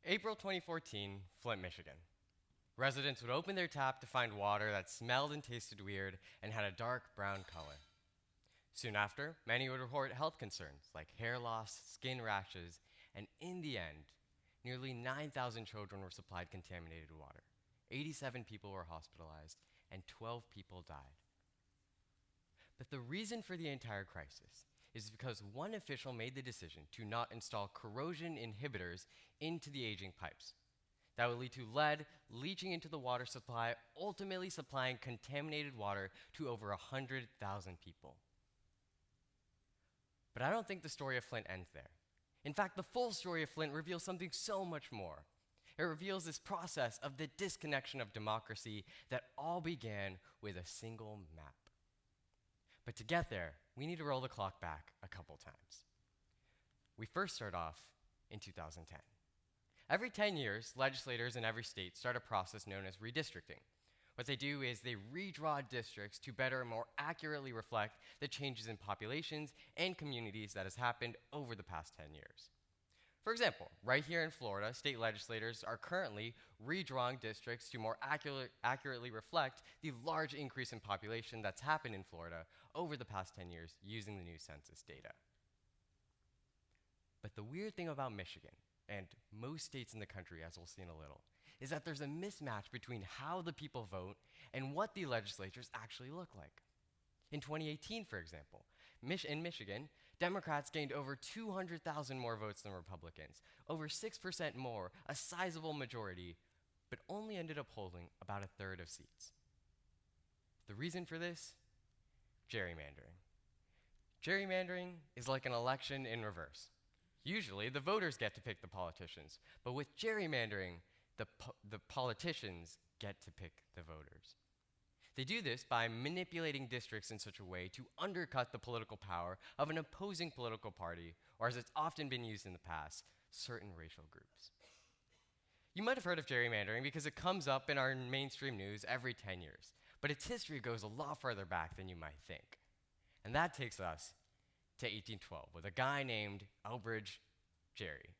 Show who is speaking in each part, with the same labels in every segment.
Speaker 1: April 2014, Flint, Michigan. Residents would open their tap to find water that smelled and tasted weird and had a dark brown color. Soon after, many would report health concerns like hair loss, skin rashes, and in the end, nearly 9,000 children were supplied contaminated water. 87 people were hospitalized, and 12 people died. But the reason for the entire crisis is because one official made the decision to not install corrosion inhibitors into the aging pipes. That would lead to lead leaching into the water supply, ultimately supplying contaminated water to over 100,000 people. But I don't think the story of Flint ends there. In fact, the full story of Flint reveals something so much more. It reveals this process of the disconnection of democracy that all began with a single map. But to get there, we need to roll the clock back a couple times. We first start off in 2010. Every 10 years, legislators in every state start a process known as redistricting. What they do is they redraw districts to better and more accurately reflect the changes in populations and communities that has happened over the past 10 years. For example, right here in Florida, state legislators are currently redrawing districts to more accurately reflect the large increase in population that's happened in Florida over the past 10 years using the new census data. But the weird thing about Michigan, and most states in the country, as we'll see in a little, is that there's a mismatch between how the people vote and what the legislatures actually look like. In 2018, for example, in Michigan, Democrats gained over 200,000 more votes than Republicans, over 6% more, a sizable majority, but only ended up holding about a third of seats. The reason for this? Gerrymandering. Gerrymandering is like an election in reverse. Usually, the voters get to pick the politicians, but with gerrymandering, the politicians get to pick the voters. They do this by manipulating districts in such a way to undercut the political power of an opposing political party, or as it's often been used in the past, certain racial groups. You might have heard of gerrymandering because it comes up in our mainstream news every 10 years, but its history goes a lot further back than you might think. And that takes us to 1812 with a guy named Elbridge Gerry.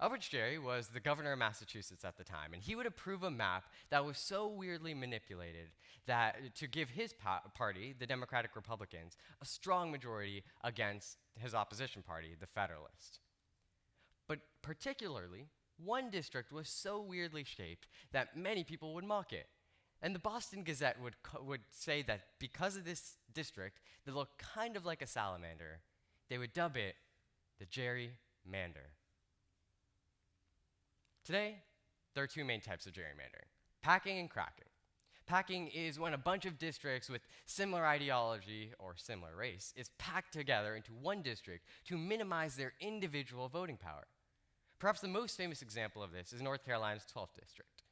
Speaker 1: Elbridge Gerry was the governor of Massachusetts at the time, and he would approve a map that was so weirdly manipulated that to give his party, the Democratic Republicans, a strong majority against his opposition party, the Federalists. But particularly, one district was so weirdly shaped that many people would mock it. And the Boston Gazette would say that because of this district that looked kind of like a salamander, they would dub it the Gerrymander. Today, there are two main types of gerrymandering, packing and cracking. Packing is when a bunch of districts with similar ideology or similar race is packed together into one district to minimize their individual voting power. Perhaps the most famous example of this is North Carolina's 12th district.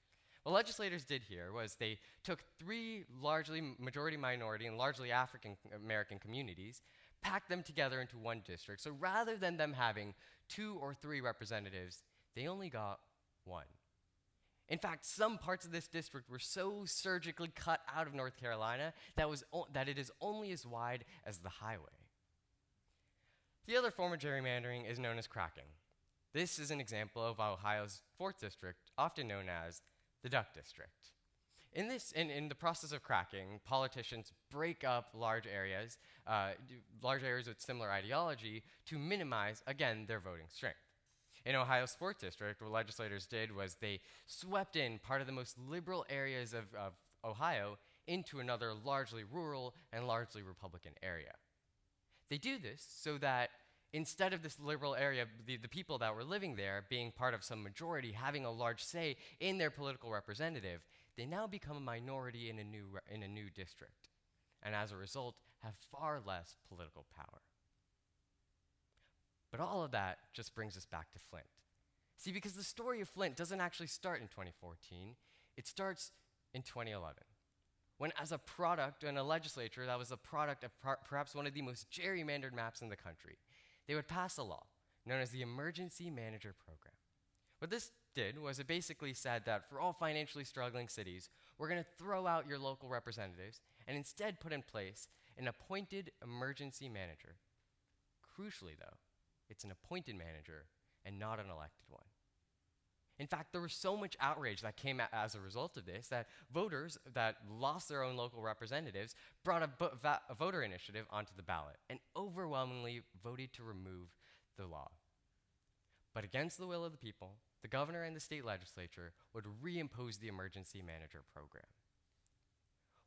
Speaker 1: What legislators did here was they took three largely majority minority and largely African American communities, packed them together into one district. So rather than them having 2 or 3 representatives, they only got 1. In fact, some parts of this district were so surgically cut out of North Carolina that it is only as wide as the highway. The other form of gerrymandering is known as cracking. This is an example of Ohio's 4th district, often known as the Duck District. In the process of cracking, politicians break up large areas with similar ideology to minimize, again, their voting strength. In Ohio's 4th district, what legislators did was they swept in part of the most liberal areas of Ohio into another largely rural and largely Republican area. They do this so that instead of this liberal area, the people that were living there being part of some majority, having a large say in their political representative, they now become a minority in a new district, and as a result, have far less political power. But all of that just brings us back to Flint. See, because the story of Flint doesn't actually start in 2014, it starts in 2011. When as a product and a legislature that was a product of perhaps one of the most gerrymandered maps in the country, they would pass a law known as the Emergency Manager Program. What this did was it basically said that for all financially struggling cities, we're going to throw out your local representatives and instead put in place an appointed emergency manager. Crucially, though, it's an appointed manager and not an elected one. In fact, there was so much outrage that came as a result of this that voters that lost their own local representatives brought a voter initiative onto the ballot and overwhelmingly voted to remove the law. But against the will of the people, the governor and the state legislature would reimpose the emergency manager program.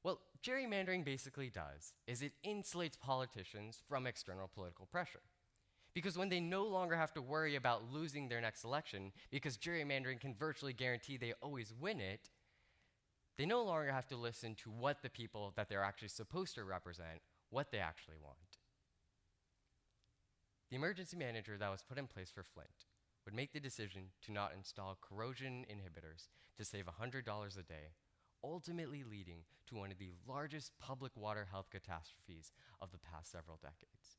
Speaker 1: What gerrymandering basically does is it insulates politicians from external political pressure. Because when they no longer have to worry about losing their next election, because gerrymandering can virtually guarantee they always win it, they no longer have to listen to what the people that they're actually supposed to represent, what they actually want. The emergency manager that was put in place for Flint would make the decision to not install corrosion inhibitors to save $100 a day, ultimately leading to one of the largest public water health catastrophes of the past several decades.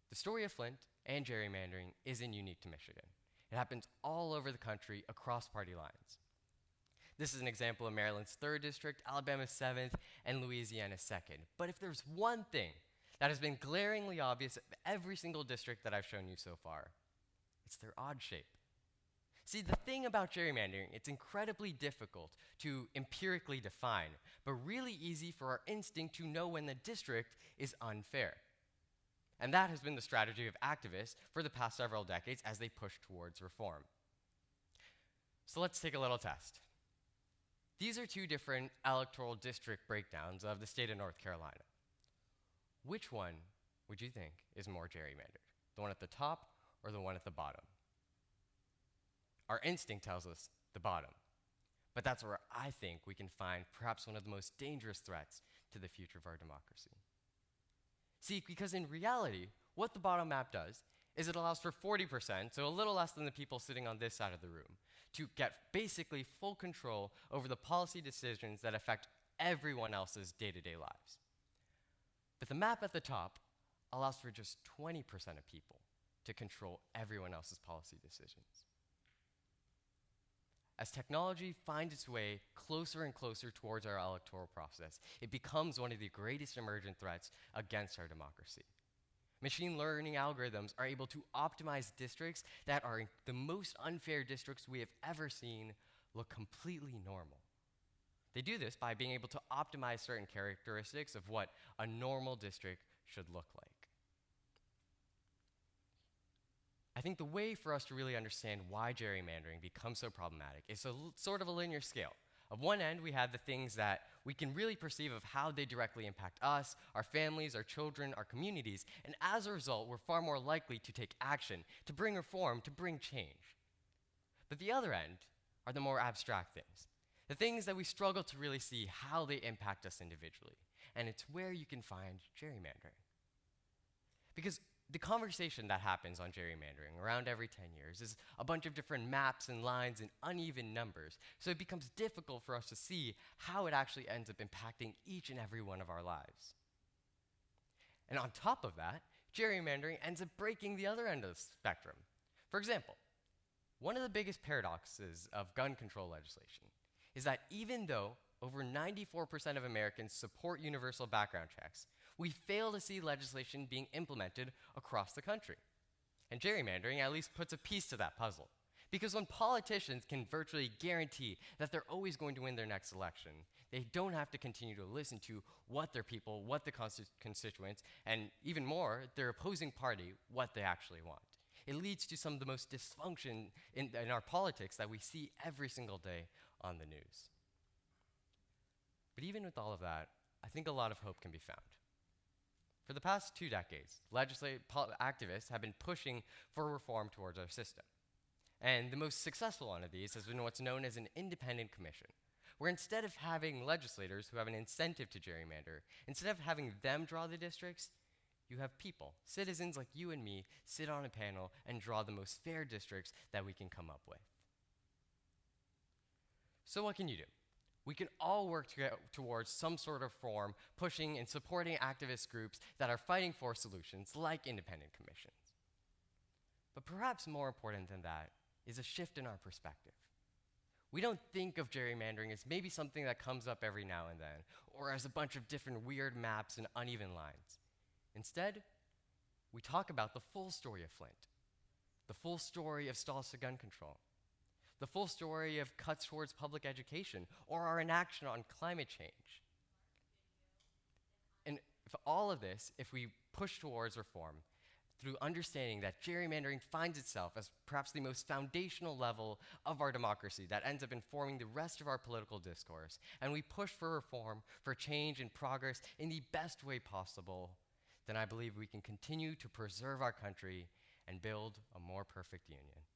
Speaker 1: The story of Flint and gerrymandering isn't unique to Michigan. It happens all over the country across party lines. This is an example of Maryland's 3rd district, Alabama's 7th, and Louisiana's 2nd. But if there's one thing that has been glaringly obvious of every single district that I've shown you so far, it's their odd shape. See, the thing about gerrymandering, it's incredibly difficult to empirically define, but really easy for our instinct to know when the district is unfair. And that has been the strategy of activists for the past several decades as they push towards reform. So let's take a little test. These are 2 different electoral district breakdowns of the state of North Carolina. Which one would you think is more gerrymandered? The one at the top or the one at the bottom? Our instinct tells us the bottom. But that's where I think we can find perhaps one of the most dangerous threats to the future of our democracy. See, because in reality, what the bottom map does is it allows for 40%, so a little less than the people sitting on this side of the room, to get basically full control over the policy decisions that affect everyone else's day-to-day lives. But the map at the top allows for just 20% of people to control everyone else's policy decisions. As technology finds its way closer and closer towards our electoral process, it becomes one of the greatest emergent threats against our democracy. Machine learning algorithms are able to optimize districts that are the most unfair districts we have ever seen look completely normal. They do this by being able to optimize certain characteristics of what a normal district should look like. I think the way for us to really understand why gerrymandering becomes so problematic is sort of a linear scale. On one end, we have the things that we can really perceive of how they directly impact us, our families, our children, our communities, and as a result, we're far more likely to take action, to bring reform, to bring change. But the other end are the more abstract things, the things that we struggle to really see how they impact us individually, and it's where you can find gerrymandering. Because the conversation that happens on gerrymandering around every 10 years is a bunch of different maps and lines and uneven numbers, so it becomes difficult for us to see how it actually ends up impacting each and every one of our lives. And on top of that, gerrymandering ends up breaking the other end of the spectrum. For example, one of the biggest paradoxes of gun control legislation is that even though over 94% of Americans support universal background checks, we fail to see legislation being implemented across the country. And gerrymandering at least puts a piece to that puzzle. Because when politicians can virtually guarantee that they're always going to win their next election, they don't have to continue to listen to what their people, what the constituents, and even more, their opposing party, what they actually want. It leads to some of the most dysfunction in our politics that we see every single day on the news. But even with all of that, I think a lot of hope can be found. For the past 2 decades, activists have been pushing for reform towards our system. And the most successful one of these has been what's known as an independent commission, where instead of having legislators who have an incentive to gerrymander, instead of having them draw the districts, you have people, citizens like you and me, sit on a panel and draw the most fair districts that we can come up with. So what can you do? We can all work towards some sort of reform, pushing and supporting activist groups that are fighting for solutions like independent commissions. But perhaps more important than that is a shift in our perspective. We don't think of gerrymandering as maybe something that comes up every now and then, or as a bunch of different weird maps and uneven lines. Instead, we talk about the full story of Flint. the full story of stalls to gun control, the full story of cuts towards public education, or our inaction on climate change. And for all of this, if we push towards reform through understanding that gerrymandering finds itself as perhaps the most foundational level of our democracy that ends up informing the rest of our political discourse, and we push for reform, for change and progress in the best way possible, then I believe we can continue to preserve our country and build a more perfect union.